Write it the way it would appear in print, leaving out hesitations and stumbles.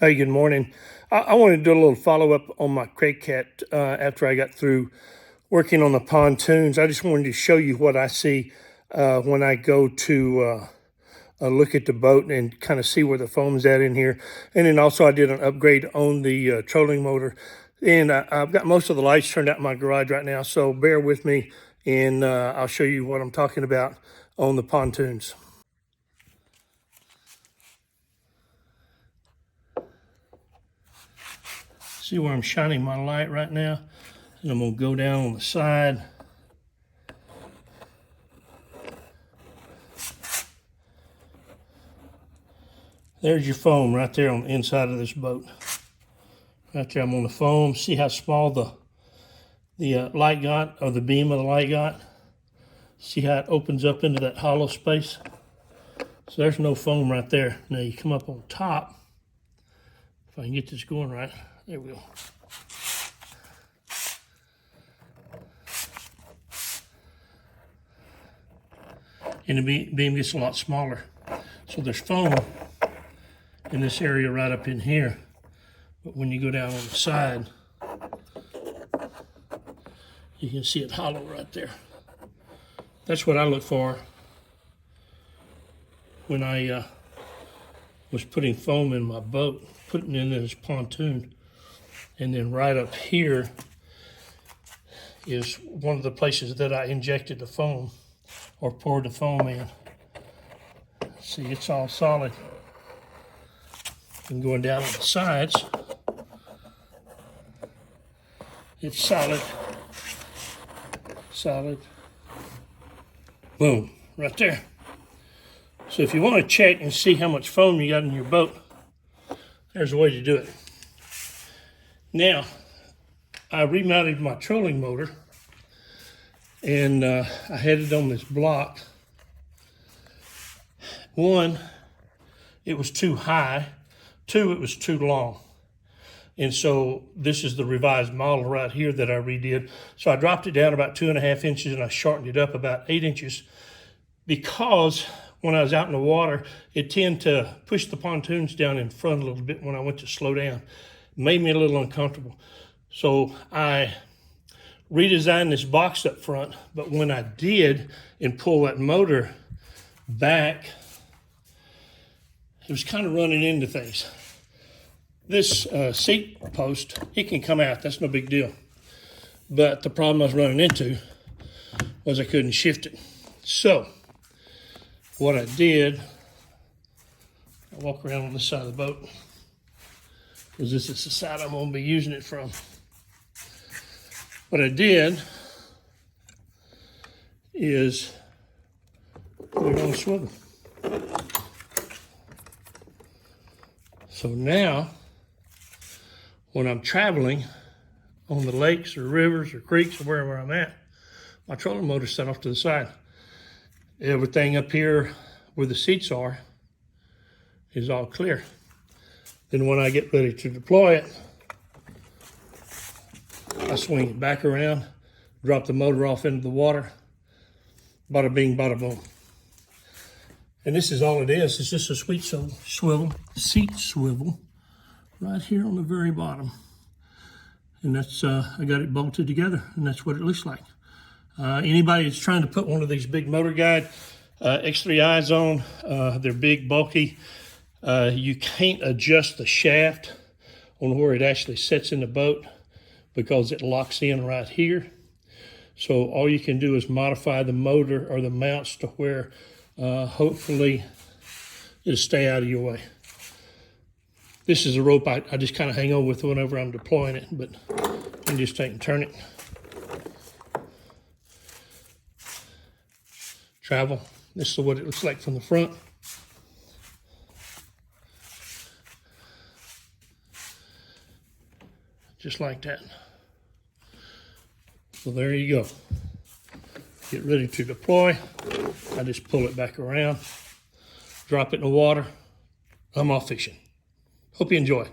Hey, good morning. I wanted to do a little follow-up on my CraigCat after I got through working on the pontoons. I just wanted to show you what I see when I go to look at the boat and kind of see where the foam's at in here. And then also I did an upgrade on the trolling motor. And I've got most of the lights turned out in my garage right now, so bear with me and I'll show you what I'm talking about on the pontoons. See where I'm shining my light right now? And I'm going to go down on the side. There's your foam right there on the inside of this boat. Right there, I'm on the foam. See how small the light got, or the beam of the light got? See how it opens up into that hollow space? So there's no foam right there. Now you come up on top. If I can get this going right. There we go. And the beam gets a lot smaller. So there's foam in this area right up in here. But when you go down on the side, you can see it hollow right there. That's what I look for when I was putting foam in my boat, putting it in this pontoon. And then right up here is one of the places that I injected the foam or poured the foam in. See, it's all solid. And going down on the sides, it's solid, solid. Boom, right there. So if you want to check and see how much foam you got in your boat, there's a way to do it. Now, I remounted my trolling motor, and I had it on this block. One, it was too high. Two, it was too long. And so this is the revised model right here that I redid. So I dropped it down about 2.5 inches and I shortened it up about 8 inches because when I was out in the water, it tended to push the pontoons down in front a little bit when I went to slow down. Made me a little uncomfortable. So I redesigned this box up front, but when I did and pull that motor back, it was kind of running into things. This seat post, it can come out, that's no big deal. But the problem I was running into was I couldn't shift it. So what I did, I walk around on this side of the boat, because this is the side I'm going to be using it from. What I did is put it on a swivel. So now, when I'm traveling on the lakes or rivers or creeks or wherever I'm at, my trolling motor's set off to the side. Everything up here where the seats are is all clear. Then when I get ready to deploy it, I swing it back around, drop the motor off into the water, bada bing, bada boom. And this is all it is. It's just a seat swivel, right here on the very bottom. And that's, I got it bolted together, and that's what it looks like. Anybody that's trying to put one of these big motor guide X3Is on, they're big, bulky. You can't adjust the shaft on where it actually sits in the boat because it locks in right here. So all you can do is modify the motor or the mounts to where hopefully it'll stay out of your way. This is a rope I just kind of hang on with whenever I'm deploying it, but you can just take and turn it. Travel. This is what it looks like from the front. Just like that. So there you go. Get ready to deploy. I just pull it back around, drop it in the water. I'm off fishing. Hope you enjoy.